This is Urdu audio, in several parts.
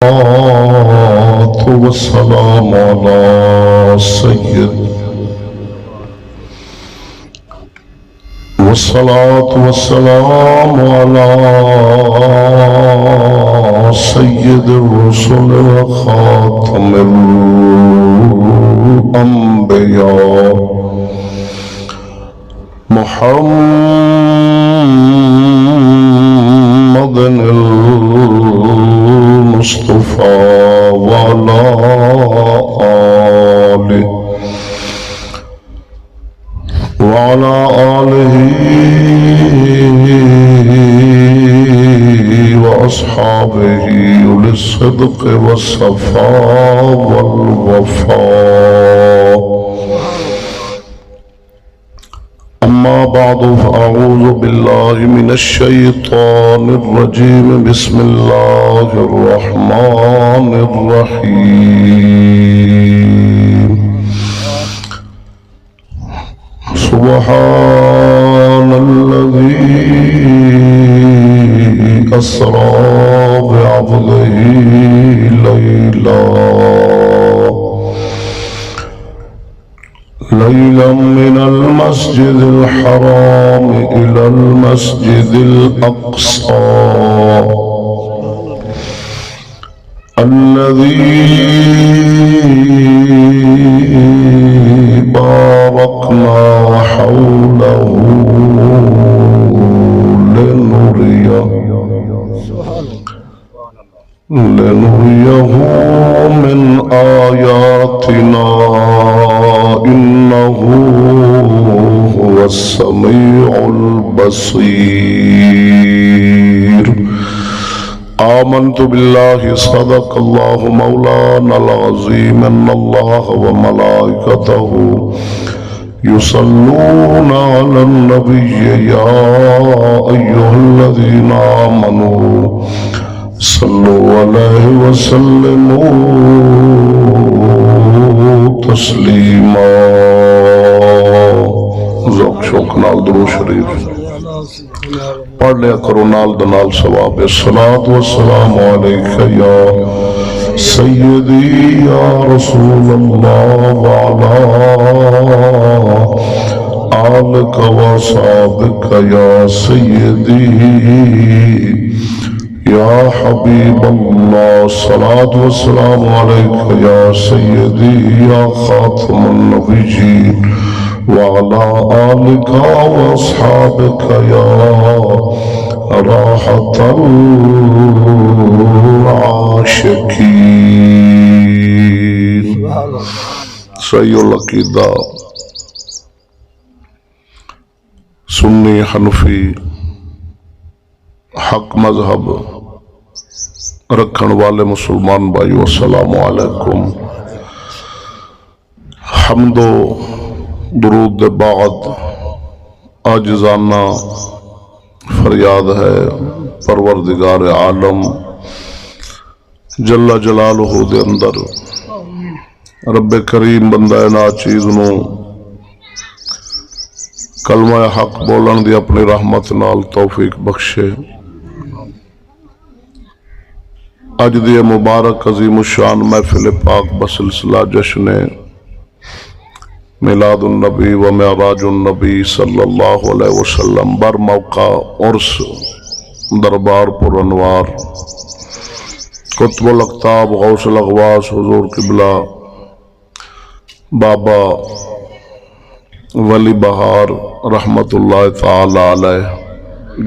والسلام على سيد الرسل وخاتم الأنبياء محمد المصطفى وعلى آله وأصحابه أولي الصدق والصفاء والوفاء. أما بعد فأعوذ بالله من الشيطان الرجيم. بسم الله الرحمن الرحيم. سبحان الذي أسرى بعبده ليلا من المسجد الحرام إلى المسجد الأقصى الذي باركنا حوله لنريه من آياتنا إنه هو السميع البصير. آمنت بالله صدق الله مولانا العظيم أن الله وملائكته يصلون على النبي يا أيها الذين آمنوا صلوا عليه وسلموا تسلیما. ذوق شوق نال درود شریف پڑھ لیا کرو نال دنال ثواب. الصلاۃ والسلام علیک یا سیدی یا رسول اللہ وعلی آلک وصحبک یا سیدی یا حبیب اللہ. الصلاۃ والسلام علیک یا سیدی یا خاتم النبیین وعلی آلک واصحابک یا راحت العاشقین. صحیح العقیدہ سنی حنفی حق مذہب رکھن والے مسلمان بھائیو السلام علیکم. حمد و درود دے بعد عاجزانہ فریاد ہے پروردگار عالم جل جلالہ دے اندر رب کریم بندہ ناچیز نو کلمہ حق بولن دی اپنی رحمت نال توفیق بخشے. اج دی مبارک عظیم الشان محفل پاک بسلسلہ جشن میلاد النبی و معراج النبی صلی اللہ علیہ وسلم بر موقع عرس دربار پر انوار قطب الاقطاب غوث الاغواس حضور قبلہ بابا ولی بہار رحمت اللہ تعالی علیہ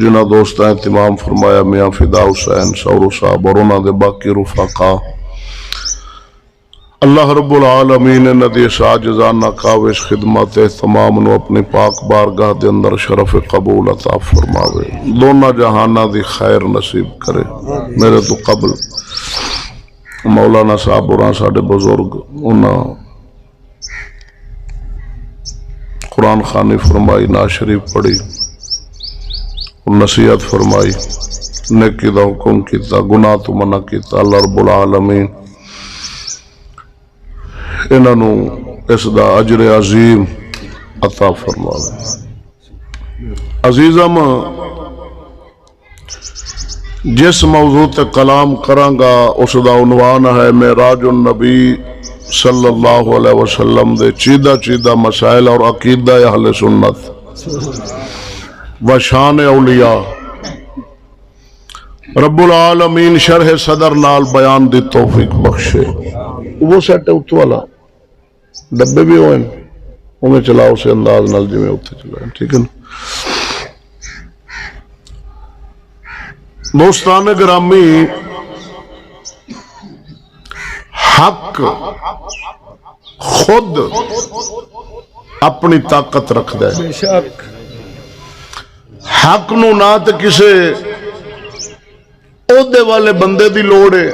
جنہ دوستہ اہتمام فرمایا میاں فدا حسین سورو صاحب اور انہاں دے باقی رفقا. اللہ رب العالمین ندی ساجزانہ کاوش خدمت تمام نو اپنی پاک بارگاہ دے اندر شرف قبول عطا فرماوے. دونہ جہانہ دی خیر نصیب کرے. میرے تو قبل مولانا صاحب اور ساڑھے بزرگ انہاں قرآن خوانی فرمائی، نعت شریف پڑھی، نصیحت فرمائی، نیکی دا حکم کیتا، گناہ تو منع کیتا. اللہ رب العالمین انہوں اس دا اجر عظیم عطا فرماوے. عزیزم جس موضوع تے کلام کرانگا اس دا عنوان ہے معراج النبی صلی اللہ علیہ وسلم دے چیدہ چیدہ مسائل اور عقیدہ اہل سنت و شان اولیاء. رب العالمین شرح صدر نال بیان دی توفیق بخشے. وہ سیٹ ہے اتو والا ڈبے بھی ہوئے انہیں چلاؤ سے انداز نال جی میں اتنے چلائیں. ٹھیک ہے نا دوستان گرامی. حق خود اپنی طاقت رکھتا ہے. حق نو نہ تے کسے عہدے والے بندے دی لوڑ ہے.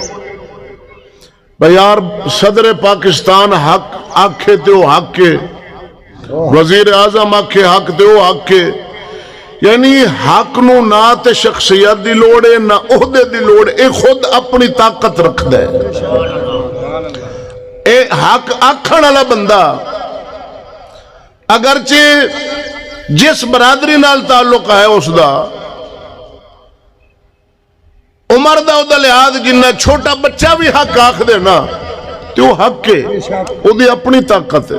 بھائی یار صدر پاکستان حق آکھے تے وہ حق ہے, وزیر اعظم آکھے حق تے وہ حق ہے. یعنی حق نو نہ تے شخصیت دی لوڑ ہے نہ عہدے دی لوڑ, اے خود اپنی طاقت رکھدا ہے. اے حق آکھن والا بندہ اگرچہ جس برادری نال تعلق ہے اس دا عمر دا دا لحاظ جنہ چھوٹا بچہ بھی حق آکھ دے نا تو وہ حق ہے, وہ دی اپنی طاقت ہے.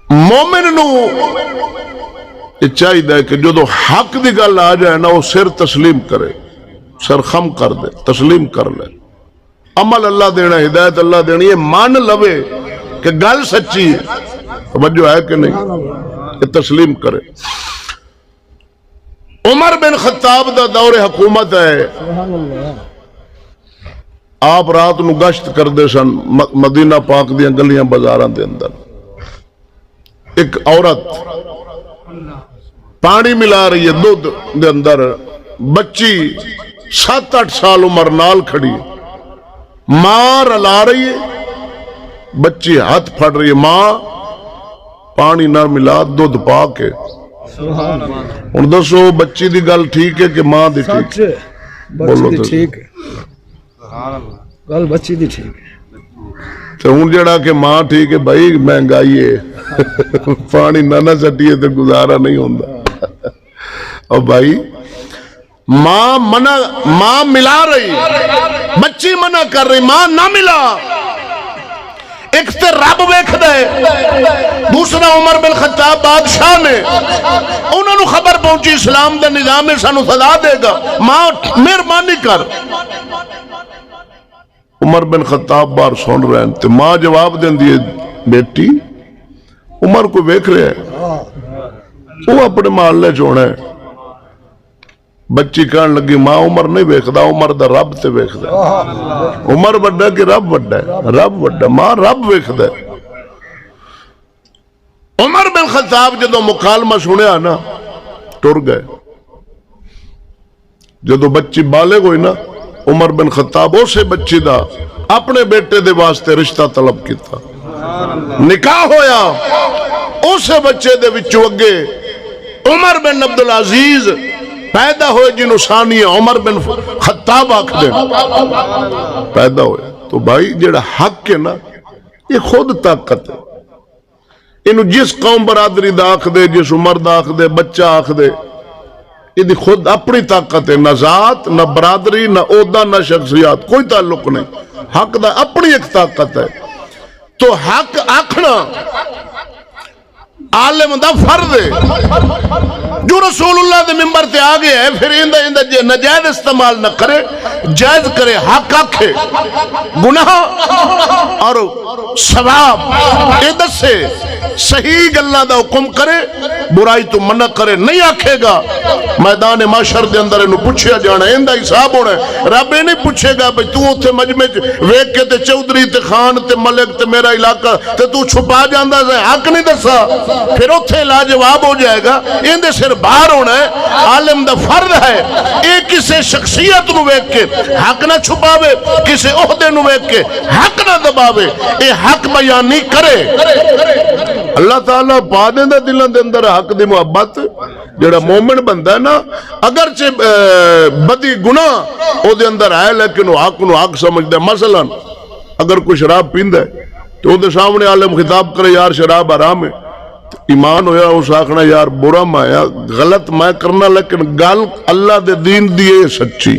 مومن نو یہ چاہیے کہ جو حق دی گل آ جائے نا وہ سر تسلیم کرے, سر خم کر دے, تسلیم کر لے. عمل اللہ دینا, ہدایت اللہ دینی, یہ مان لوے کہ گل سچی ہے, توجہ ہے کہ نہیں, یہ تسلیم کرے. عمر بن خطاب دا دور حکومت ہے. آپ رات نو گشت کر دے سن مدینہ پاک دیاں گلیاں بازاراں دے اندر. ایک عورت پانی ملا رہی ہے دودھ دے اندر, بچی 7-8 سال عمر نال کھڑی, ماں رلا رہی ہے, بچی ہاتھ پھڑ رہی ہے, ماں پانی نہ ملا دودھ پا کے. ہن دسو بچی دی گل ٹھیک ہے کہ ماں دی ٹھیک ہے؟ بولو تو ٹھیک ہے, گل بچی دی ٹھیک ہے. تو ہوں جڑا کہ ماں ٹھیک ہے بھائی, مہنگائی ہے پانی نہ سٹیے تو گزارا نہیں ہوتا. اور بھائی ماں ملا رہی, بچی منع کر رہی, ماں نہ ملا. ایک تے رب ویکھ دے, دوسرا عمر بن خطاب بادشاہ نے, انہوں نے خبر پہنچی اسلام دا نظام میں سانو سزا دے گا, ماں مہربانی کر. عمر بن خطاب بار سن رہے ہیں, تو ماں جواب دیں دیئے, بیٹی عمر کو ویکھ رہے ہیں, وہ اپنے محلے چوڑے ہیں. بچی کہنے لگی ماں عمر نہیں ویکھدا, عمر دا رب تے ویکھدا. عمر بڑا کہ رب بڑا ہے؟ رب بڑا, ماں رب ویکھدا. عمر بن خطاب جدو مکالمہ سنیا نا ٹر گئے. جدو بچی بالغ ہوئی نا, عمر بن خطاب اسے بچی دا اپنے بیٹے دے واسطے رشتہ طلب کیتا, نکاح ہویا. اسے بچے دے وچوں اگے عمر بن عبدالعزیز پیدا ہوئے جنہوں ثانی عمر بن خطاب آکھ دے پیدا ہوئے. تو بھائی جڑا حق ہے نا یہ خود طاقت ہے. انہوں جس قوم برادری دا آکھ دے, جس عمر دا آکھ دے, بچہ آکھ دے, یہ خود اپنی طاقت ہے. نہ ذات, نہ برادری, نہ عہدہ, نہ شخصیات, کوئی تعلق نہیں. حق دا اپنی ایک طاقت ہے. تو حق آکھنا عالم دا فرض ہے. جو رسول اللہ دے ممبر تے آگے ہے پھر اندہ نجائز استعمال نہ کرے, جائز کرے, حق آکھے, گناہ اور ثواب اے دسے, صحیح گلہ دا حکم کرے, برائی تو منع کرے. نہیں آکھے گا میدان معاشر دے اندر انہوں پوچھیا جانا, اندہ حساب ہونا ہے. رب یہ نہیں پوچھے گا بھئی تو اتھے مجمع ویک کے تے چودری تے خان تے ملک تے میرا علاقہ تے تو چھپا جاندہ سے حق نہیں دسا, پھر اتھے لاجواب ہو جائے گا. اندے سر باہر ہونا ہے. عالم دا فرض ہے ایک کسے شخصیت نو ویک کے حق نہ چھپاوے, کسے عہدے نو ویک کے حق نہ دباوے, اے حق بیانی کرے. اللہ تعالیٰ پا دیں دا دلوں دے اندر حق دی محبت. جڑا مومن بندہ ہے نا اگرچہ بدی گناہ او دے اندر ہے لیکن وہ حق نو حق سمجھ دے. مثلا اگر کوئی شراب پیندہ ہے تو وہ دے سامنے عالم خطاب کرے یار شراب حرام ہے, ایمان ہویا اس آخنا یار برا مایا غلط میں کرنا لیکن گل اللہ دے دین دیئے سچی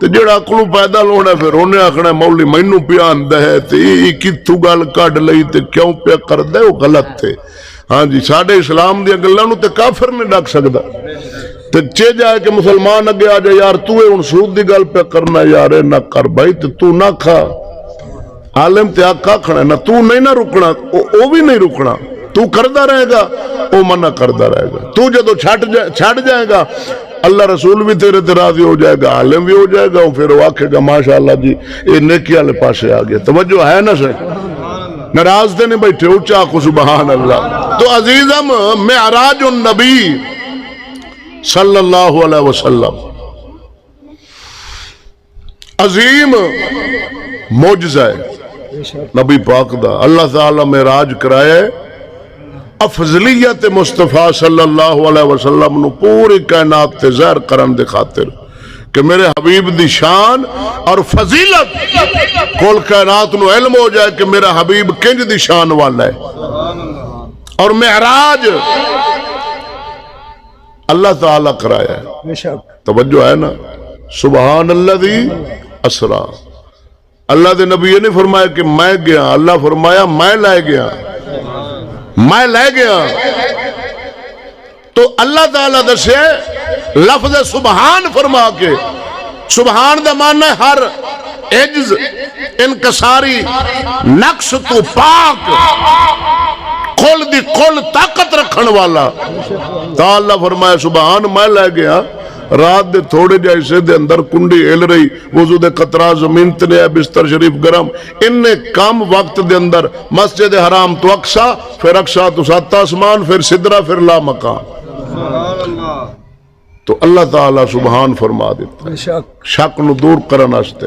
تے جڑا عقلوں پیدا ہونا پھر انہیں آخنا مولی مینوں پیان دے تے یہ کتھوں گل کڈ لئی تے کیوں پیا کردے وہ غلط تھے ہاں جی ساڈے اسلام دی گلاں نوں تے کافر نہیں ڈک سکدا تے چے جائے کہ مسلمان اگے آ جائے یار تو ہن سود دی گل پہ کرنا یار اے نہ کر بھائی تے تو نہ کھا عالم تے آکھا کھڑا نہ تو نہیں نہ رکنا او بھی نہیں رکنا تو کردا رہے گا او منع کردا رہے گا تو جدو چھڈ جائے گا اللہ رسول بھی تیرے تے راضی ہو جائے گا عالم بھی ہو جائے گا پھر وہ آکھے گا ماشاءاللہ جی اے نیکی والے پاسے آ گیا توجہ ہے نا صحیح ناراض تے نہیں بیٹھے اونچا آخو سبحان اللہ تو عزیزم معراج النبی صلی اللہ علیہ وسلم عظیم معجزہ ہے نبی پاک دا اللہ تعالی معراج کرائے افضلیت مصطفیٰ صلی اللہ علیہ وسلم نو پوری کائنات تے ظاہر کرن دے خاطر کہ میرے حبیب دی شان اور فضیلت کل کائنات نو علم ہو جائے کہ میرا حبیب کنج دی شان والا ہے اور معراج اللہ تعالیٰ کرایا ہے توجہ ہے نا سبحان الذی اسرا اللہ دے نبی یہ نہیں فرمایا کہ میں گیا اللہ فرمایا میں لے گیا تو اللہ تعالیٰ دسے لفظ سبحان فرما کے سبحان دا معنی ہے ہر عجز انکساری نقص تو پاک کل دی کل طاقت رکھن والا تا اللہ فرمایا سبحان میں لے گیا رات دے تھوڑے جائسے دے اندر کنڈی ہل رہی وضو دے قطرہ زمین تنے ہے بستر شریف گرم اننے کم وقت دے اندر مسجد حرام تو اقصا پھر اقصا تو سات آسمان پھر صدرہ پھر لا مکان تو اللہ تعالیٰ سبحان فرما دیتا شک نو دور کرنا استے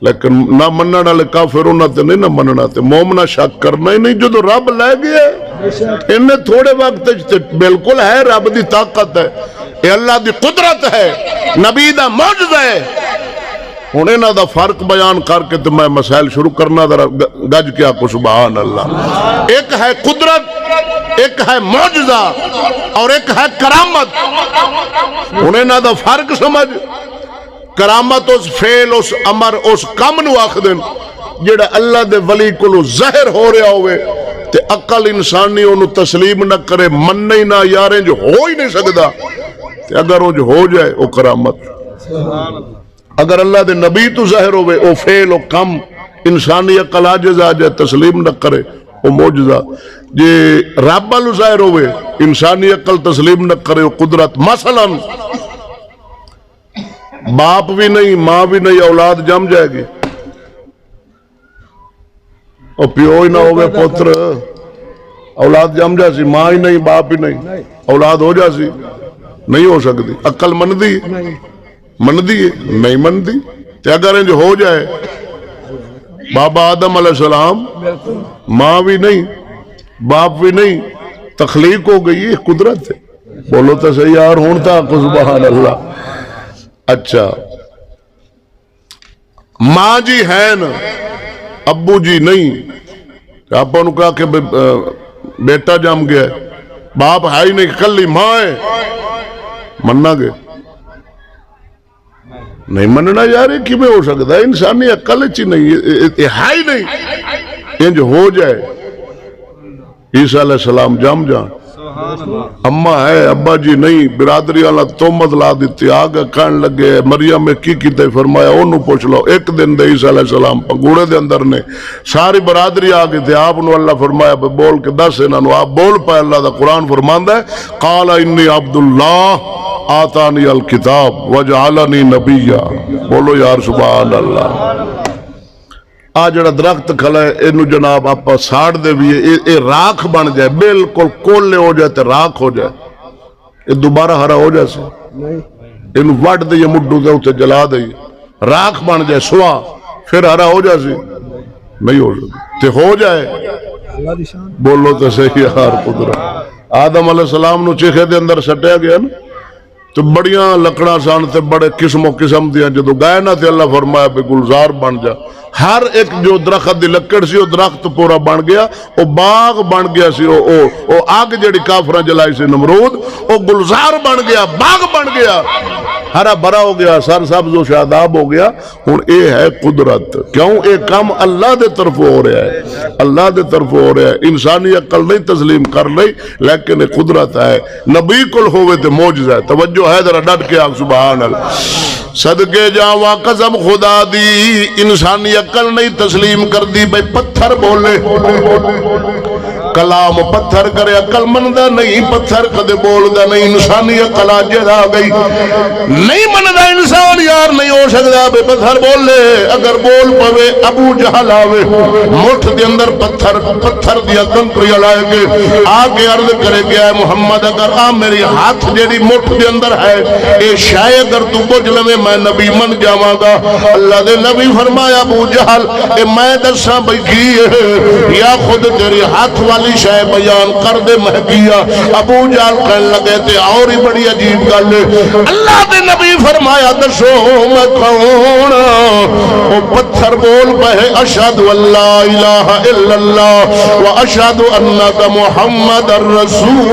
لیکن نہ مننا والے کافروں نہ تے نہیں نہ مننا تے مومنہ شک کرنا ہی نہیں جو تو رب لے گیا انہیں تھوڑے وقت بالکل ہے رب دی طاقت ہے اے اللہ دی قدرت ہے نبی دا معجزہ ہے انہیں نہ دا فرق بیان کر کے تو میں مسائل شروع کرنا ذرا گج کیا کو سبحان اللہ ایک ہے قدرت ایک ہے معجزہ اور ایک ہے کرامت انہیں نہ دا فرق سمجھ کرامت اس فعل اس امر اس کم نو آخدن جڑا اللہ دے ولی کولو ظاہر ہو رہا ہوئے تے عقل انسانی انہوں تسلیم نہ کرے مننے ہی نہ یاریں جو ہو ہی نہیں سکدا تے اگر وہ جو ہو جائے وہ کرامت اگر اللہ دے نبی تو ظاہر ہوئے وہ فعل و کم انسانی عقل عاجز آ جائے تسلیم نہ کرے وہ معجزہ جے رب والو ظاہر ہوئے انسانی عقل تسلیم نہ کرے وہ قدرت مثلا باپ بھی نہیں ماں بھی نہیں اولاد جم جائے گی اور پیو ہی نہ ہوگے پتر اولاد جم جاسی ماں ہی نہیں باپ ہی نہیں اولاد ہو جاسی نہیں ہو سکتی عقل من دی ہے نہیں من دی تے اگر انج ہو جائے بابا آدم علیہ السلام ماں بھی نہیں باپ بھی نہیں تخلیق ہو گئی یہ قدرت ہے بولو تو صحیح یار ہون تا سبحان اللہ اچھا ماں جی ہے نا ابو جی نہیں آپ نے کہا کہ بیٹا جم گیا باپ ہے ہی نہیں کلی ماں ہے مننا گے نہیں مننا یار یہ کیویں ہو سکتا ہے انسانی عقل چ نہیں ہے ہی نہیں انج ہو جائے عیسیٰ علیہ السلام جم جان اماں ہے ابا جی نہیں برادری والا تہمت لا دیتی آگے کہن لگے مریم میں کی کیتے فرمایا انہوں پوچھ لو ایک دن دے عیسیٰ علیہ السلام پنگوڑے دے اندر نے ساری برادری آگے تھے آپ نے اللہ فرمایا بول کے دس انہوں نے آپ بول پائے اللہ دا قرآن فرماندہ ہے قال انی عبداللہ آتانی الکتاب وجعلنی نبیہ بولو یار سبحان اللہ آ جڑا درخت کھلا ہے اینو جناب آپ ساڑ دے بھی اے راکھ بن جائے بالکل کولے ہو جائے تے راکھ ہو جائے اے دوبارہ ہرا ہو جائے سے اینو وڈ دے یا مڈو دے ہوتے جلا دے راکھ بن جائے سوا پھر ہرا ہو جائے سے نہیں ہو سکتے تے ہو جائے بولو تے صحیح یار قدرت آدم علیہ السلام نو چیخے دے اندر سٹیا گیا نا تو بڑیاں لکڑا سان تے بڑے قسم و قسم دیا جدو گئے نا تے اللہ فرمایا بے گلزار بن جا ہر ایک جو درخت دی لکڑ سی وہ درخت پورا بن گیا، وہ باغ بن گیا سی، وہ آگ جڑی کافراں جلائی سی نمرود، وہ گلزار بن گیا، باغ بن گیا، ہرا بھرا ہو گیا، سر سبز و شاداب ہو گیا۔ ہن اے ہے قدرت، کیوں اے کام اللہ دے طرف ہو رہا ہے، اللہ دے طرف ہو رہا ہے، انسانی عقل نہیں تسلیم کر لئی، لیکن قدرت ہے، نبی کل ہوئے تے معجزہ ہے۔ توجہ ہے ذرا ڈٹ کے آپ سبحان اللہ۔ صدقے جاواں قسم خدا دی، انسانی عقل نہیں تسلیم کر دی، بھئی پتھر بولے، کلام پتھر کرے، عقل مندہ نہیں، پتھر کدے بولدا نہیں، انسانی عقل آج آ گئی، نہیں مندہ انسان یار نہیں ہو سکتا، بھئی پتھر بولے، اگر بول پوے ابو جہل آوے، مٹھ دے اندر پتھر دیا کنکری لائے کے آگے عرض کرے گیا ہے محمد اگر میری ہاتھ جیڑی مٹھ دے اندر ہے اے شاید اگر تو بجھ لوے میں نبی من جاواں گا۔ اللہ دے نبی فرمایا ابو جہل اے میں دساں بھئی کی ہے یا خود تیری ہاتھ والی شے بیان کر دے مہدیہ۔ ابو جہل کہنے لگے تے اور ہی بڑی عجیب گل ہے، اللہ دے نبی فرمایا دسو میں کون؟ وہ پتھر بول پہے اشہد واللہ الہ الا اللہ و اشہد انک محمد الرسول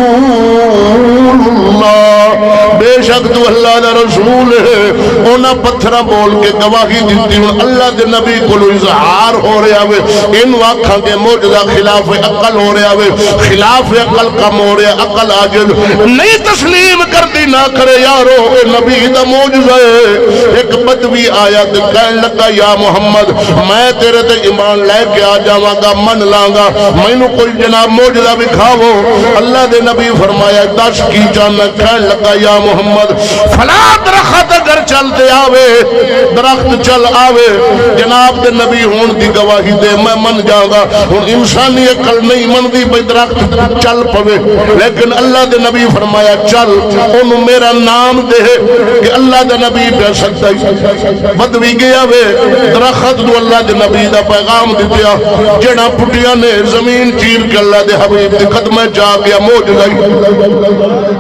اللہ، بے شک تو اللہ دا رسول ہے۔ اونا پتھرہ بول کے گواہی دیتی ہوں، اللہ دے نبی کو اظہار ہو رہا ہے، ان واقعہ کے موجزہ خلاف عقل ہو رہا ہے، خلاف عقل کم ہو رہا ہے، عقل عاجز نہیں تسلیم کر دی نہ کرے یارو، اے نبی دا موجزہ ہے۔ ایک بدوی آیا تے کہنے لگا یا محمد میں تیرے تے ایمان لے کے آ جاواں گا، من لانگا، میں نو کوئی جناب موجزہ بھی کھاو۔ اللہ دے نبی فرمایا دس کی جانا، کہنے لگا یا محمد فلا درخت اگر چلتے آوے، درخت چل آوے، جناب دے نبی ہون دی گواہی دے میں من جاگا۔ ہون انسانی عقل نہیں من دی بھئی درخت چل پوے، لیکن اللہ دے نبی فرمایا چل، انہوں میرا نام دے کہ اللہ دے نبی پہ سکتا ہی بدوی گیا وے، درخت دو اللہ دے نبی دا پیغام دیتیا، جڑا پٹیا نے زمین چیر کے اللہ دے حبیب دے قدمہ جا گیا موجزہ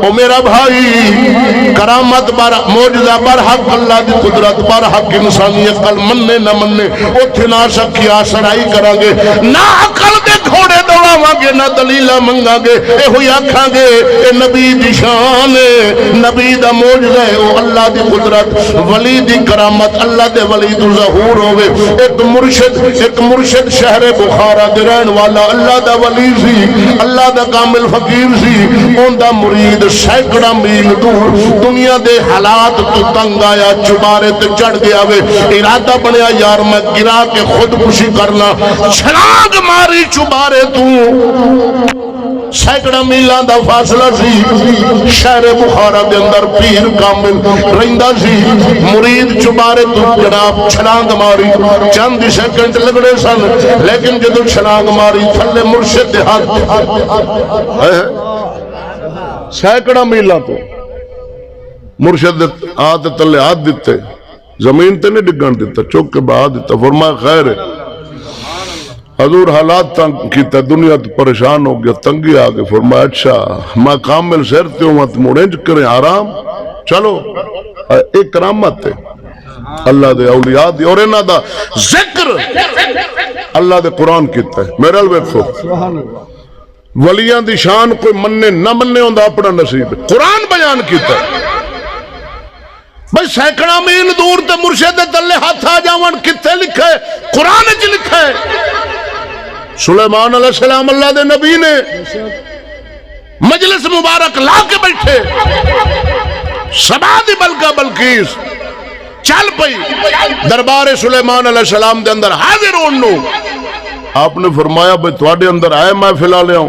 او میرا بھائی کرامت بر موجزہ بر حق اللہ دی قدرت بر حق انسانی عقل مننے نہ مننے اتھے نہ سکھی آسرائی کرا گے، نہ عقل دے گھوڑے دوڑاواں گے، نہ دلیلہ منگا گے، اے ہوئی آکھاں گے اے نبی دی شان ہے، نبی دا موجزہ ہے، او اللہ دی قدرت ولی دی کرامت اللہ دے ولی دو ظہور ہوئے۔ ایک مرشد شہر بخارا دے رہن والا اللہ دا ولی سی، اللہ دا کامل فقیر سی، ان دا مرید سینکڑا میل دور دنیا دے حالات تو تنگ آیا، چبارے تے چڑھ گیا وے، ارادہ بنیا یار میں گرا کے خودکشی کرنا، چھلانگ ماری چبارے تو سینکڑا میلان دا فاصلہ سی، شہر بخارا دے اندر پیر کامل رہندہ سی، مرید چبارے تو جناب چھلانگ ماری، چند سیکنڈ لگڑے سن، لیکن جدو چھلانگ ماری تھلے مرشد دے ہاتھ سینکڑا میلان تو مرشد آتے تلے ہاتھ دیتے، زمین تے نہیں ڈگن دیتا، چوک کے بعد دیتا، فرمایا خیر ہے حضور حالات تنگ کیتا، دنیا تو پریشان ہو گیا، تنگی آگے، فرمایا اچھا میں کامل سیرتے ہوں مت مڑنج کریں آرام، چلو ایک کرامت ہے اللہ دے اولیاء دی، اور انہاں دا ذکر اللہ دے قرآن کیتا ہے۔ میرے الویکھو ولیاں دی شان کوئی مننے نہ مننے ہوندہ اپنا نصیب ہے، قرآن بیان کیتا ہے۔ بھئی سینکڑا میل دور تے مرشد دلے ہاتھ آ جاون کتے لکھا ہے؟ قرآن چ لکھا ہے۔ سلیمان علیہ السلام اللہ دے نبی نے مجلس مبارک لا کے بیٹھے، سبا دی بلکہ بلقیس چل پئی دربار سلیمان علیہ السلام دے اندر حاضر ہونو، آپ نے فرمایا بھئی تواڈے اندر آئے میں فلا لے آؤں،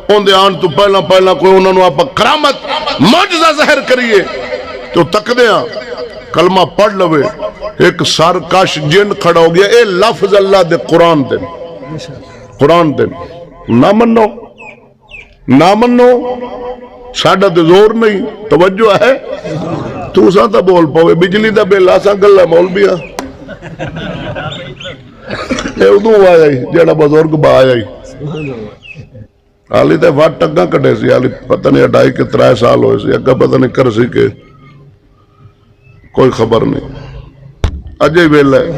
ان دے آن تو پہلا کوئی انہوں نے آپ کرامت معجزہ ظاہر کریے تو تک دیا کلمہ پڑھ لوے، ایک سارکش جن کھڑا ہو گیا، اے لفظ اللہ دے قرآن دے، قرآن دے نہ منو نہ منو، ساڑھا دے زور نہیں، توجہ ہے تو ساتھا بول پاوے بجلی دا بے لاسا گلہ مولبیا اے ادو آیا ہی جیڑا بزرگ با آیا ہی آلی تے وات ٹگاں کٹے سی، آلی پتہ نہیں 2.5 کے 3 سال ہوئے سی، اگا پتہ نہیں کر سی کہ کوئی خبر نہیں، اجے ویلہ ہے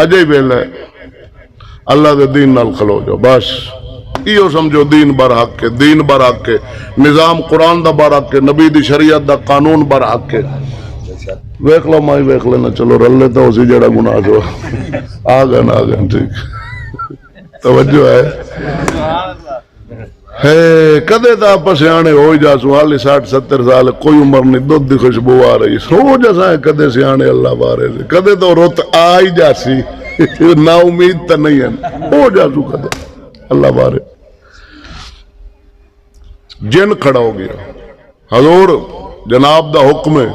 اجے ہی ویلا ہے اللہ دے دین نال کھلو جاؤ بس ایو سمجھو دین برحق کے دین برحق کے نظام قرآن دا برحق کے نبی دی شریعت دا قانون برحق کے ویکھ لو مائی ویکھ لینا چلو رلے تو اسی جڑا گناہ جو آ گئے ٹھیک توجہ ہے کدے تو آپ سیانے ہو جاسو حالی 60-70 سال کوئی عمر نہیں دودھ دی خوشبو آ رہی سو جیسا ہے کدے سیانے اللہ بارے سے کدے تو رت آ ہی جاسی نا امید تو نہیں ہے ہو جاسو کدے اللہ بارے جن کھڑا ہو گیا حضور جناب دا حکم ہے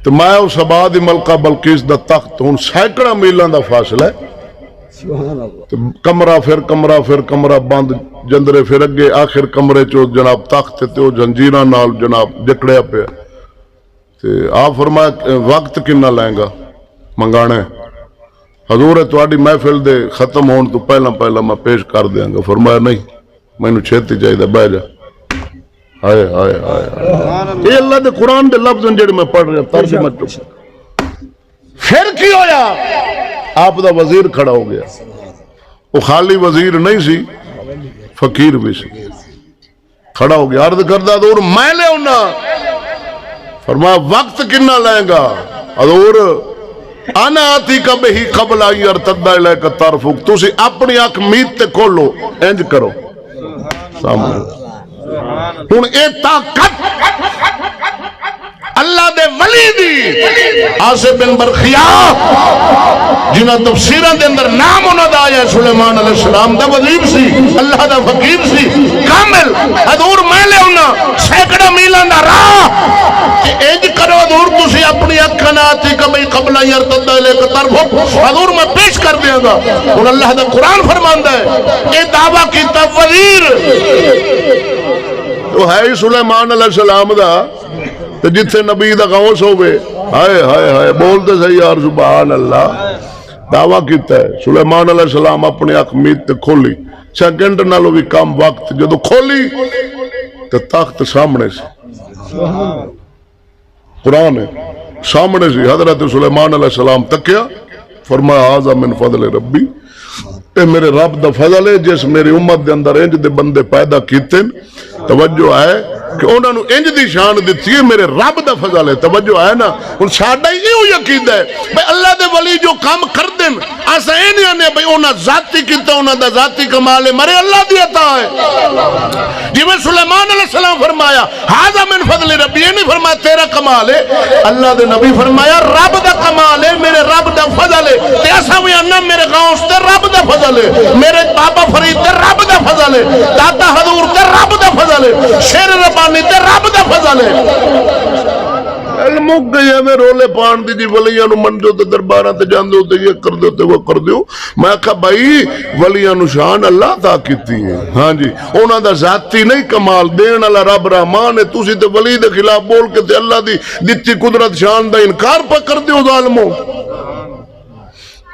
تو میں اس آباد ملکہ بلقیس دا تخت ہوں سینکڑا میلان دا فاصلہ ہے کمرہ پھر کمرہ بند جندرے پھر اگے آخر کمرے چو جناب تخت تے وہ جنجیرہ نال جناب جکڑیا پہ آپ فرمایا وقت کنا لائیں گا منگانے حضور ہے تواڈی محفل دے ختم ہون تو پہلا میں پیش کر دیاں گا فرمایا نہیں میں نے چھیتی چاہیے بہ جا ہائے ہائے ہائے یہ اللہ دے قرآن دے لفظ جڑے میں پڑھ رہا ترجمہ چک پھر کی ہویا آپ دا وزیر کھڑا ہو گیا وہ خالی وزیر نہیں سی فقیر بھی سی کھڑا ہو گیا عرض کردہ حضور میں لے ہونا فرمایا وقت کنا لائیں گا حضور انا آتی کا بہی قبل آئی ارتدہ علیہ کا طرفک تُسی اپنی آنکھ میت تے کھولو انج کرو سامنے ہن اے طاقت اللہ دے ولی دی عاصم بن برخیا جنہاں تفسیران دے اندر نام انہاں دا آیا سلیمان علیہ السلام دا وزیر سی اللہ دا فقیر سی کامل حضور میں لے انہاں سینکڑا میلان دا راہ کہ ایج کرو حضور تسی اپنی اکھنا آتی کبھی قبلہ یرتدہ لے کر طرف حضور میں پیش کر دیا گا اور اللہ دا قرآن فرماندہ ہے اے دعویٰ کی وزیر تو ہے ہی سلیمان علیہ السلام دا تو جتھے نبی دا غوث ہوئے ہائے ہائے ہائے بولتے صحیح یار سبحان اللہ دعویٰ کیتا ہے سلیمان علیہ السلام اپنی آنکھ میت تے کھولی سیکنڈ نالو بھی کم وقت جدو کھولی تو تخت سامنے سے قرآن ہے سامنے سے حضرت سلیمان علیہ السلام تکیا فرمایا ھذا من فضل ربی اے میرے رب دا فضل ہے جس میری امت دے اندر انج دے بندے پیدا کیتے توجہ ہے کہ انہوں نے انج دی شان دیتی ہے میرے رب دا فضل ہے توجہ ہے نا ان ساڈا ہی یہ یقین ہے بھئی اللہ دے ولی جو کام کر دیں ایسا ہی نہیں آنے بھئی انہاں ذاتی کیتا انہاں دا ذاتی کمال ہے مرے اللہ دی عطا ہے جی میں سلیمان علیہ السلام فرمایا ھذا من فضل ربی یہ نہیں فرمایا تیرا کمال ہے اللہ دے نبی فرمایا رب دا کمال ہے میرے رب دا فضل ہے تے ایسا بھی انہاں میرے غوث تے رب دا فضل ہے میرے بابا فرید تے رب دا فضل ہے داتا حضور تے رب دا فضل ہے شیر ربانی تے رب دا فضل ہے مک گئی ہے میں رولے پان دی جی ولیاں نو من جو تے درباراں تے جاندے ہوتے یہ کر دے ہوتے وہ کر دیو میں کہا بھائی ولیاں نو شان اللہ عطا کیتی ہے ہاں جی انہاں دا ذاتی نہیں کمال دین اللہ رب رحمان ہے تسی تے ولی دے خلاف بول کے تے اللہ دی دتی قدرت شان دا انکار پہ کر دیو ظالموں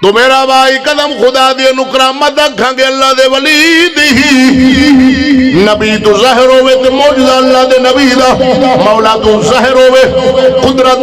تو میرا بھائی قدم خدا دے نکرامت رکھاں گے اللہ دے ولی دی نبی تو ظاہر ہوئے تے موجزہ اللہ دے نبی دا مولا تو ظاہر ہوئے قدرت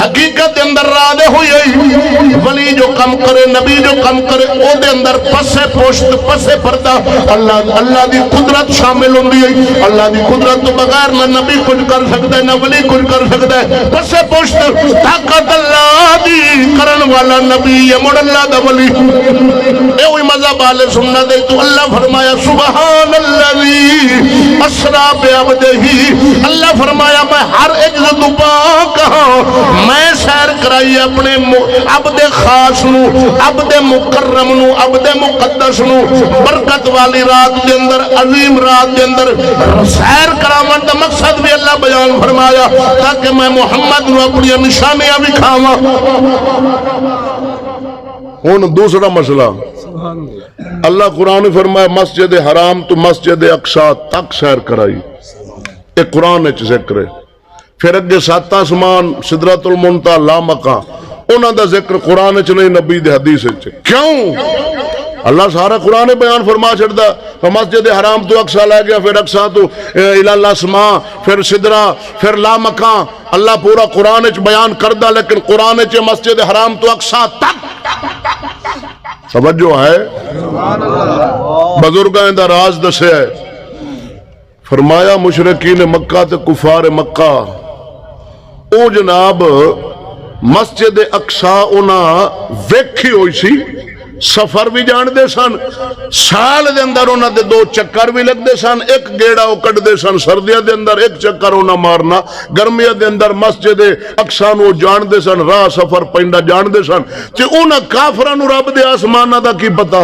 حقیقت اندر را دے ہوئی ولی جو کم کرے نبی جو کم کرے او دے اندر پسے پوشت پسے پردہ اللہ دی قدرت شامل ہوندی ہے اللہ دی قدرت تو بغیر نہ نبی کچھ کر سکتا ہے نہ ولی کچھ کر سکتا ہے پسے پوشت طاقت اللہ دی کرن والا نبی مڑ اللہ دا ولی اے ہوئی مذہب آلے سننا دے تو اللہ فرمایا سبحان اللذی اسرا بے عبدہی اللہ فرمایا میں ہر اجز دبا کہاں میں سیر کرائی اپنے عبد خاص نو عبد مکرم نو عبد مقدس نو برکت والی رات دے اندر عظیم رات دے اندر سیر کرامن دا مقصد بھی اللہ بیان فرمایا تاکہ میں محمد نو اپنی نشانیاں بھی کھاواں ہون دوسرا مسئلہ اللہ قرآن فرمایا مسجد حرام تو مسجد اقصی تک سیر کرائی ایک قرآن ذکر ہے پھر اگے سات آسمان سدرۃ المنتہا لامکان انہاں دا ذکر قرآن نہیں نبی دے حدیث کیوں اللہ سارا قرآن بیان فرما چھڑدا مسجد حرام تو اقصی لے گیا پھر اقصی تو الی الاسماء پھر سدرہ پھر لامکان اللہ پورا قرآن بیان کردہ لیکن قرآن مسجد حرام تو اقصی تک توجہ ہے؟ بزرگاں دا راز دسیا ہے، فرمایا مشرکین مکہ تے کفار مکہ او جناب مسجد اقصا انہاں ویکھی ہوئی سی، سفر بھی جان دے سن، سال دے اندر انہاں دے 2 چکر بھی لگ دے سن، ایک گیڑا او کٹ دے سن سردیاں دے اندر، ایک چکر انہاں مارنا گرمیاں دے اندر، مسجد اقصا نو جان دے سن، راہ سفر پیندا جان دے سن۔ تے انہاں کافراں نو رب دے آسماناں دا کی پتہ؟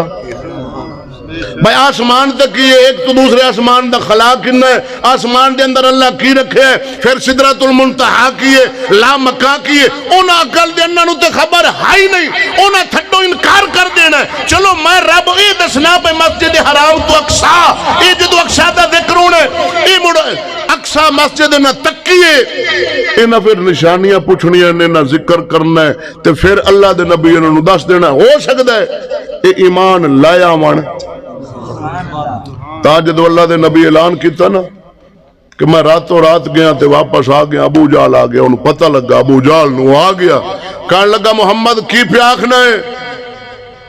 بھائی آسمان تک کی ہے، ایک تو دوسرے آسمان دا خلا کنہ ہے، آسمان دے اندر اللہ کی رکھے ہے، پھر سدرۃ المنتہا کی ہے، لا مکہ کی ہے، انہاں عقل دے انہاں نو تے خبر ہائی نہیں، انہاں تھڈو انکار کر دینا ہے۔ چلو میں رب اے دسنا پہ مسجد حرام تو اقصا، اے جدو اقصا دا ذکر ہونا ہے، اے مڑ اقصا مسجد نہ تکیے، اے نہ پھر نشانیاں پوچھنیاں نے، نہ ذکر کرنا ہے، تے پھر اللہ دے نبی انہاں نو دس دینا ہو سکتا ہے اے ایمان لایا من تا جدو اللہ دے نبی اعلان کیتا نا کہ میں راتوں رات گیا تے واپس آ گیا، ابو جال آ گیا، انہوں پتہ لگا، ابو جال نو آ گیا، کہنے لگا محمد کی پیاکھنا ہے؟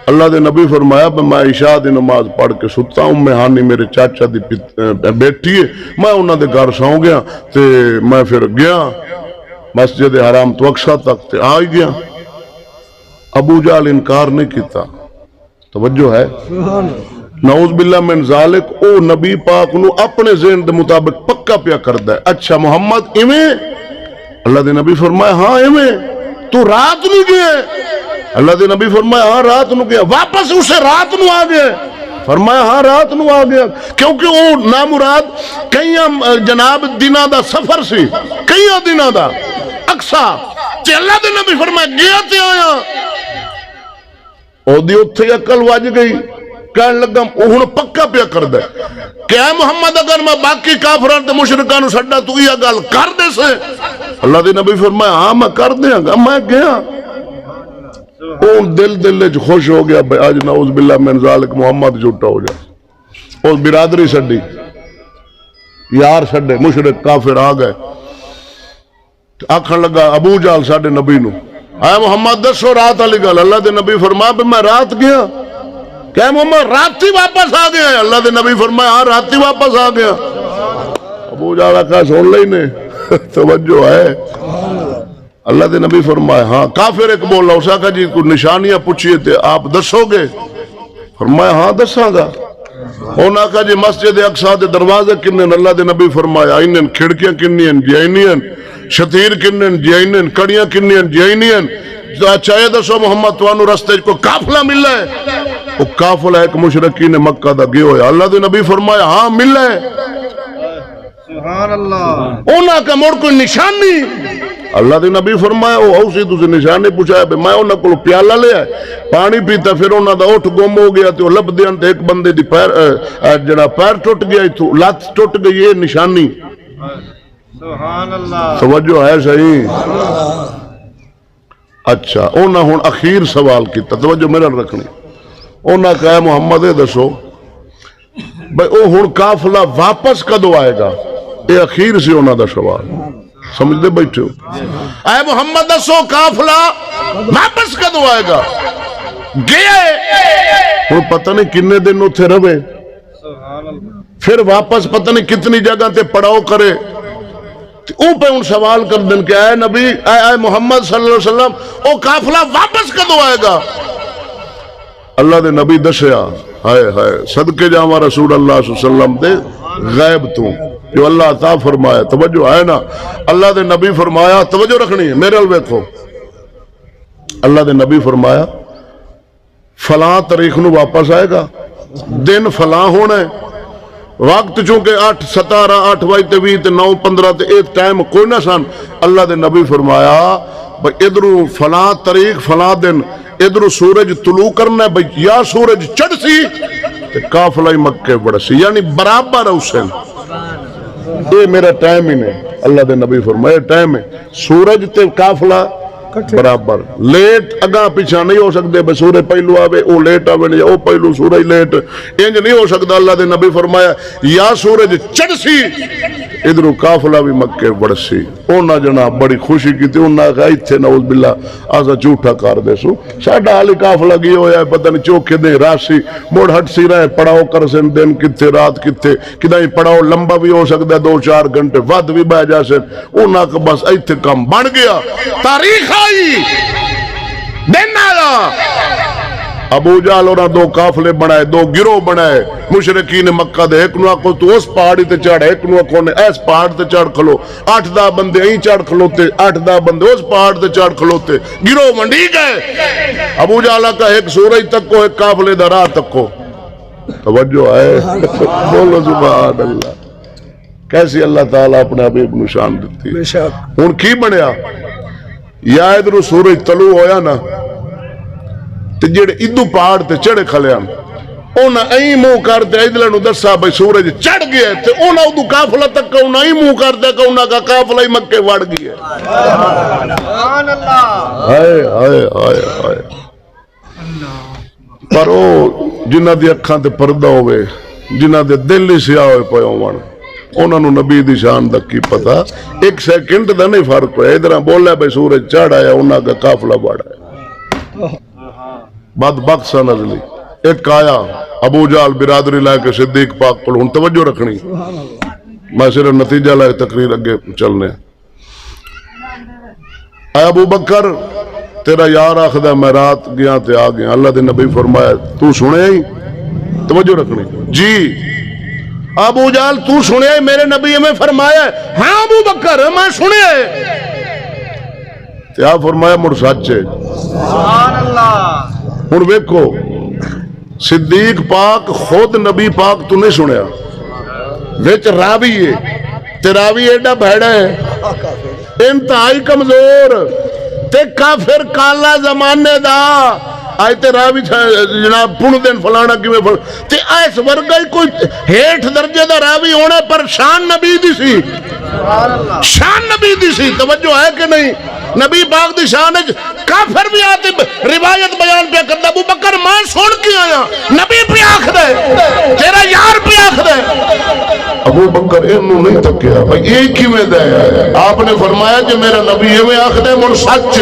اللہ دے نبی فرمایا کہ میں عشاء دی نماز پڑھ کے ستا ہوں، میں ہانی میرے چاچا دی بیٹھی ہے، میں انہوں دے گھر سو گیا تے میں پھر گیا مسجد حرام تو اقصا تک تے آ گیا۔ ابو جال انکار نہیں کیتا، توجہ ہے؟ نعوذ باللہ من ذالک، او نبی پاک نو اپنے ذہن دے مطابق پکا پیا کردا ہے، اچھا محمد ایویں؟ اللہ دے نبی فرمایا ہاں ایویں، تو رات نو گیا؟ اللہ دے نبی فرمایا ہاں رات نو گیا، واپس اسے رات نو آ گیا؟ فرمایا ہاں رات نو آ گیا، کیونکہ وہ نامراد کئی جناب دنہ دا سفر سی، کئی دنہ دا اقصا، تے اللہ دے نبی فرمایا گیا تے آیا، او دی اتھے عقل وج گئی، کہنے لگا وہ پکا پیا کر دے کہ اے محمد اگر میں باقی کافران تے مشرکان سڈا تو یہ گل کر دے سے؟ اللہ دے نبی فرمایا ہاں میں کر دیا گا، میں گیا۔ دل خوش ہو گیا، بھائی آج نعوذ باللہ من ذالک محمد جھوٹا ہو جائے، اس برادری سڈی یار سڈے مشرک کافر آ گئے، آکھن لگا ابو جال ساڈے نبی نو اے محمد دسو رات والی گل۔ اللہ دے نبی فرمایا بھی میں رات گیا، کہ محمد رات ہی واپس آ گیا؟ اللہ دے نبی فرمایا ہاں رات ہی واپس آ گیا۔ ابو جالا کہا سن لئی نے توجہ ہے؟ اللہ دے نبی فرمایا ہاں۔ کافر ایک بولا، اسا کہا جی کوئی نشانیاں پوچھئے تھے آپ دسو گے؟ فرمایا ہاں دساں گا۔ انہاں کہا جی مسجد اقصا دے دروازے کنن؟ اللہ دے نبی فرمایا اینن، کھڑکیاں کنن جی اینن، شتیر کنن جی اینن، کڑیاں کنن جی اینن۔ چاہے دسو محمد توانو رستے کو قافلہ مل ہے؟ وہ قافلہ ایک مشرکین مکہ دا گئے ہویا۔ اللہ دے نبی فرمایا ہاں مل ہے۔ سبحان اللہ۔ انہاں کا موڑ کوئی نشانی؟ اللہ دے نبی فرمایا او اوسی تُسے نشانی پوچھایا بے میں انہاں کو پیالہ لے آئے پانی پیتا، پھر انہاں دا اٹھ گم ہو گیا تو لب دیاں تے ایک بندے دی پیر ٹوٹ گیا تو لات ٹوٹ گئی، یہ نشانی۔ سبحان اللہ۔ توجہ ہے صحیح؟ اچھا انہاں ہون اخیر سوال کیتا، توجہ میرا رکھنی، انہاں کہا محمد دسو بھئی او ہون قافلہ واپس کدو آئے گا؟ یہ اخیر سے انہاں دا سوال سمجھ دے بیٹھے ہو؟ اے محمد دسو قافلہ واپس کدو آئے گا؟ گئے ہون پتہ نہیں کنے دن اتھے رہے، پھر واپس پتہ نہیں کتنی جگہ تے پڑاؤ کرے، او پہ ان سوال کر دن کہ اے نبی اے محمد صلی اللہ علیہ وسلم او قافلہ واپس کدو آئے گا؟ اللہ دے نبی دسیا ہائے ہائے صدقے جاواں رسول اللہ صلی اللہ علیہ وسلم دے غیب تو جو اللہ عطا فرمایا، توجہ ہے نا؟ اللہ دے نبی فرمایا، توجہ رکھنی ہے میرے الوے کو، اللہ دے نبی فرمایا فلاں تاریخ نو واپس آئے گا، دن فلاں ہونا ہے، وقت چونکہ 8 17 8 بجے 20 9 15 تے ایک ٹائم کوئی نہ سن۔ اللہ دے نبی فرمایا بھئی ادھروں فلاں تاریخ فلاں دن ادھروں سورج طلوع کرنا ہے، بھئی یا سورج چڑھ سی تے قافلہ مکے بڑھ سی، یعنی برابر ہے اسے، یہ میرا ٹائم ہی نہیں۔ اللہ دے نبی فرمایا ٹائم ہے، سورج تے قافلہ برابر لیٹ اگاں پیچھا نہیں ہو سکتے بے سورج پہلو آوے او لیٹ آوے یا او پہلو سورج لیٹ انج نہیں ہو سکتا اللہ دے نبی فرمایا یا سورج چڑھ سی ادھروں قافلہ بھی مکے بڑھ سی اونا جناب بڑی خوشی کی تھی اونا کہا اتھے نعوذ باللہ آسا جھوٹا کار دے سو ساڑھا حالی قافلہ گئی ہویا ہے پتہ نہیں چوکے دے راسی موڑ ہٹ سی رہے پڑاؤ کر سن دن کتے رات کتے کدائیں پڑاؤ لمبا بھی ہو سکتا ہے 2-4 گھنٹے ود بھی بہ جا سن اونا کا بس ایتھے کم بن گیا تاریخ آئی دن آیا ابو جہل اور 2 قافلے بنائے 2 گروہ بنائے مشرکین مکہ دے ایک نو آکو تو اس پہاڑی تے چڑھ ایک نو آکو نے اس پہاڑ تے چڑھ کھلو 8-10 بندے این چڑھ کھلوتے 8-10 بندے اس پہاڑ تے چڑھ کھلوتے گروہ منڈی گئے ابو جہل کا ایک سورج تک کو ایک قافلے دا راہ تک کو توجہ ہے بولو سبحان اللہ کیسی اللہ تعالیٰ اپنے حبیب نشان دیتی ان کی بنیا یا ادھر سورج طلوع ہویا نا تے جڑے ادھو پہاڑ تے چڑھے کھلے ہم اونا این منہ کرتے ادھلے نو دسا بھئی سورج چڑھ گیا تے اونا ادھو قافلہ تک اونا این منہ کرتے کہ اونا کا قافلہ ہی مکے وڑ گیا سبحان اللہ ہائے ہائے ہائے ہائے پر او جنہ دی اکھاں تے پردہ ہوئے جنہ دے دل ہی سیاہ ہوئے پے ہوئے انہوں نے نبی دی شان دا کی پتا 1 سیکنڈ دا نہیں فرق ہے ادھر بولے بھئی سورج چڑھ آیا انہاں کا قافلہ بڑھ آیا بدبخت سا نزلی ایک آیا ابو جہل برادری لائے کے صدیق پاک پر ہن توجہ رکھنی میں صرف نتیجہ لائے تقریر اگے چلنے اے ابو بکر تیرا یار آخدہ میں رات گیا تے آ گیا اللہ دے نبی فرمایا تو سنے ہی توجہ رکھنی جی ابو جہل تو سنے میرے نبی میں فرمایا ہاں ابو بکر میں سنے کیا فرمایا مر سچے سبحان اللہ ہن ویکھو صدیق پاک خود نبی پاک تو نہیں سنیا وچ راوی ہے تے راوی ایڈا بھیڑا ہے انتہائی کمزور تے کافر کالا زمانے دا آئے تے راوی جناب پون دن فلانا کی میں تے ایس ورگئی کوئی ہیٹھ درجے دا راوی ہونے پر شان نبی دی سی شان نبی دی سی توجہ ہے کہ نہیں نبی پاک دی شان ہے کافر بھی آتے روایت بیان پہ کرتا ابو بکر میں سن کے آیا نبی پہ آخ دے تیرا یار پہ آخ دے ابو بکر انہوں نہیں تکیا بھئی ایک ہی میں دے آپ نے فرمایا کہ میرا نبی یہ میں آخ دے مر سچ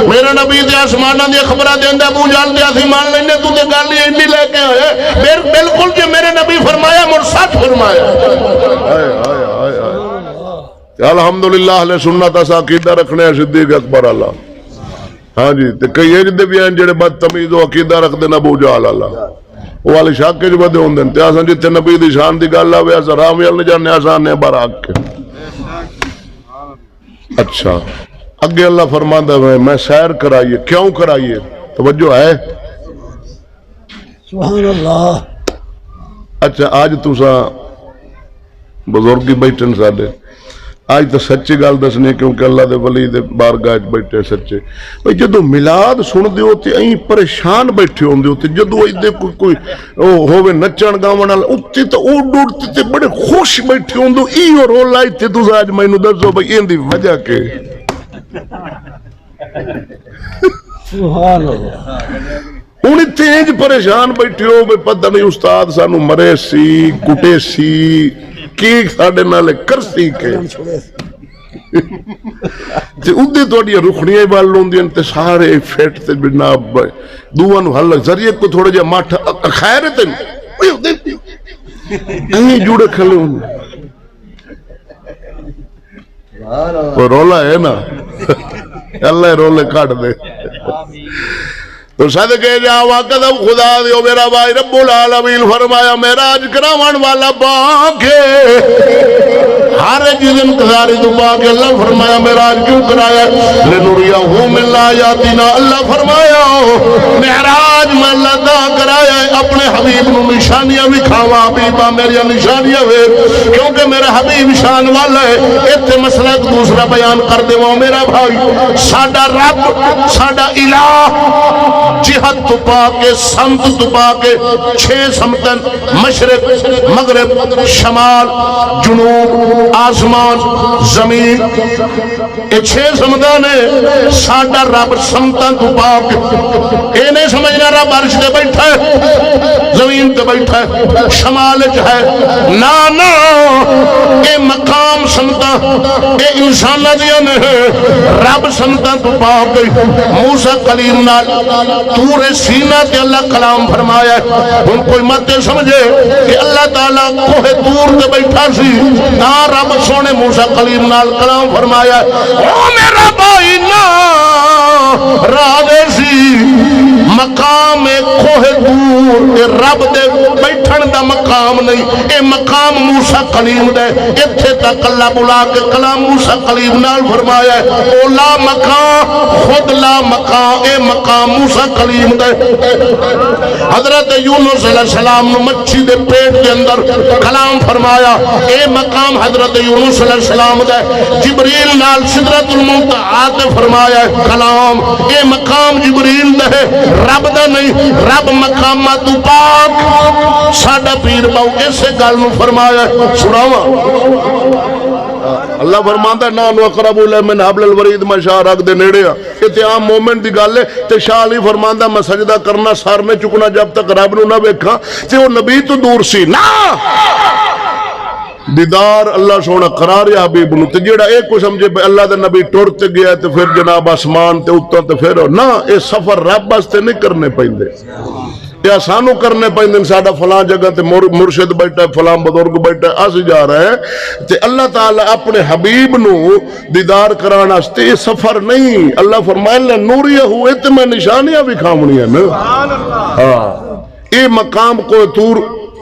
میرا نبی دے آسمانہ دے خبرہ دے اندے ابو جال دے آسی مان لینے تو دے گالی انڈی لے کے آئے بالکل جو میرے نبی فرمایا مر سچ فرمایا الحمدللہ اہل سنت اسا عقیدہ رکھنے ہیں صدیق اکبر اللہ ہاں جی تے کئی ایج دے بھی ہیں جڑے بدتمیز و عقیدہ رکھ دے ابو جہل اللہ وہ والی شاک کے جو بدے ہوں دیں تے آسان جتے نبی دی شان دی گاللہ ہوئے ایسا رامیل نے جانے آسان نے براک کے اچھا اگے اللہ فرماندہ میں سیر کرائیے کیوں کرائیے توجہ ہے سبحان اللہ اچھا آج تو سا بزرگی بیٹھن ساڑے آج تو سچی گال دسنے کیونکہ اللہ دے ولی دے بارگاہ بیٹھے سچے بھئی جدو میلاد سن دے ہوتے این پریشان بیٹھے ہوں دے ہوتے جدو ایدے کوئی ہوئے نچن گاون والا اٹھتے تو او ڈوڑتے تے بڑے خوش بیٹھے ہوں دے ای اور رول آئی تے تو آج میں نو دسو بھئی این دی وجہ کے سبحان اللہ انہیں تیج پریشان بیٹھے ہو بھئی پتہ نہیں استاد سانو مرے سی کٹے سی کی ساڑے نالے کرسی کے تے ادھے توڑی رکھنیاں بال لوندی انتے سارے فیٹ تے بناب دوان حل ذریعے کو تھوڑے جا ماٹھا خیر تے نہیں جوڑے کھلے ہوں وہ رولا ہے نا اللہ رولے کاٹ دے تو صدقے جا وقت اب خدا دیو میرا بھائی رب العالمین فرمایا معراج کراون والا باکے ہر جس انتظاری تو باکے اللہ فرمایا معراج کیوں کرایا لنوریہو من آیاتنا اللہ فرمایا معراج میں اللہ دا کرایا اپنے حبیب نو نشانیاں بھی کھاوا حبیبا میری نشانیاں وے کیونکہ میرا حبیب شان والا ہے اتنے مسئلہ ایک دوسرا بیان کر دے وہ میرا بھائی ساڈا رب ساڈا الہ جہت تو پا کے سمت تو پا کے 6 سمتن مشرق مغرب شمال جنوب آسمان زمین یہ 6 سمتان ہے ساڈا رب سمتن تو پا کے اے نہیں سمجھنا رب عرش دے بیٹھا ہے زمین تے بیٹھا ہے شمال ہے نا اے مقام سمتا اے انسانہ دیا نہیں رب سمتا تو پاک گئی موسیٰ کلیم نال تور سینہ تے اللہ کلام فرمایا ہے ان کوئی مت سمجھے کہ اللہ تعالیٰ کوہ تور تے بیٹھا سی نا رب سونے موسیٰ کلیم نال کلام فرمایا ہے او میرا بھائی نا رادے سی مقام کوہ تور اے رب دے بیٹھن دا مقام نہیں اے مقام موسیٰ کلیم دے اتھے تک اللہ بلا کے کلام موسیٰ کلیم نال فرمایا ہے او لا مقام خود لا مقام اے مقام موسیٰ کلیم دے حضرت یونس علیہ السلام نے مچھی دے پیٹ دے اندر کلام فرمایا اے مقام حضرت یونس علیہ السلام دے جبریل نال سدرۃ المنتہا تے فرمایا ہے کلام اے مقام جبریل دے رب دا نہیں رب مقامات پاک ساڈا پیر باؤ اسے گل نو فرمایا ہے سناواں اللہ فرماندا ہے نانو اقرب الیہ من حبل الورید میں شاہ رکھ دے نیڑے یہ تے عام مومن دی گل ہے تے شاہ علی فرماندا میں سجدہ کرنا سر میں چکنا جب تک رب نو نہ ویکھاں تے وہ نبی تو دور سی نا دیدار اللہ سونا قرار یا حبیب نو تے جیڑا ایک کو سمجھے پہ اللہ دے نبی ٹور تے گیا تے پھر جناب آسمان تے اتر تے پھر نا اے سفر رب واسطے نہیں کرنے پیندے یا سانو کرنے پہندے ساڈا فلاں جگہ تے مرشد بیٹھا ہے فلاں بزرگ بیٹھا ہے اس جا رہے ہیں تے اللہ تعالیٰ اپنے حبیب نو دیدار کرانا واسطے یہ سفر نہیں اللہ فرمائے نوریہ ہوئے تے میں نشانیاں بھی کھامنی ہیں نا ہاں اے مقام کو تور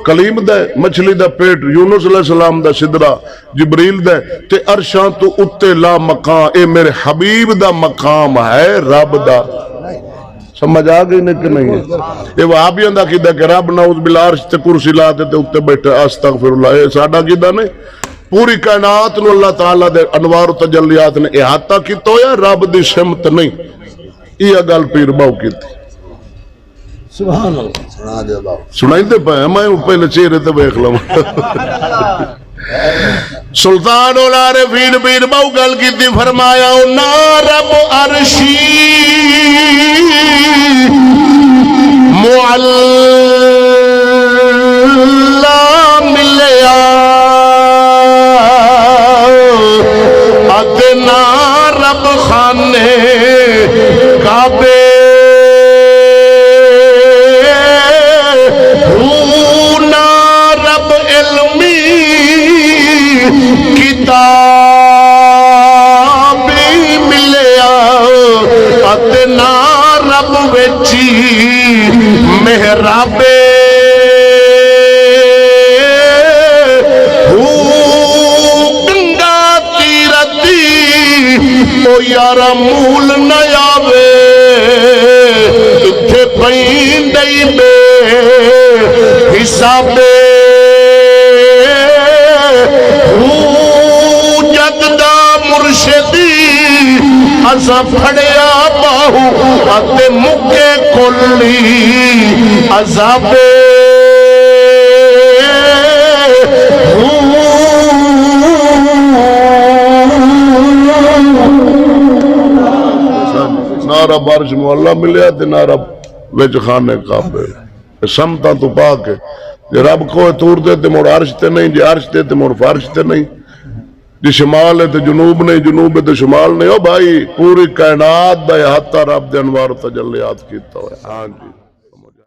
کلیم دے مچھلی دا پیٹ یونس علیہ السلام دا سدرہ جبریل دے تے عرشاں تو اتے لا مقام اے میرے حبیب دا مقام ہے رب دا سمجھ آگئی نہیں کہ نہیں ہے یہ وہابیاں دا کیدہ کہ رب نعوذ باللہ عرش تے کرسی لا دیتے اتے بیٹھے استغفر اللہ یہ ساڑھا کیدہ نہیں پوری کائنات نو اللہ تعالیٰ دے انوار و تجلیات نے احاطہ کی تو یا رب دی سمت نہیں یہ گل پیر باؤ کی تھی سبحان اللہ سنائی دے پائے میں پہلے چہرے تے بیخ لوں سلطان العارفین پیر باؤ گل کی تھی فرمایا نا رب عرشی معلا ملیا ادنا رب خانے کعبے رونا رب علمی کتابی ملیا ادنا رب ویچی محرابے گنگا تیرتی او یارا مول نہ آوے اتھے پیندئی بے حسابے جگدہ مرشدی اسا پھڑیا باہو آتے مکے کلی عذابے نارا بارش مولا ملیا تے نارا وچ خانے کعبے سمتا تو پاک ہے جے رب کو تور دے تے مڑ عرش تے نہیں جے عرش تے مڑ فرش تے نہیں جی شمال ہے تو جنوب نہیں جنوب ہے تو شمال نہیں ہو بھائی پوری کائنات دا احاطہ رب دے انوار و تجلیات کیتا ہوئے ہاں جی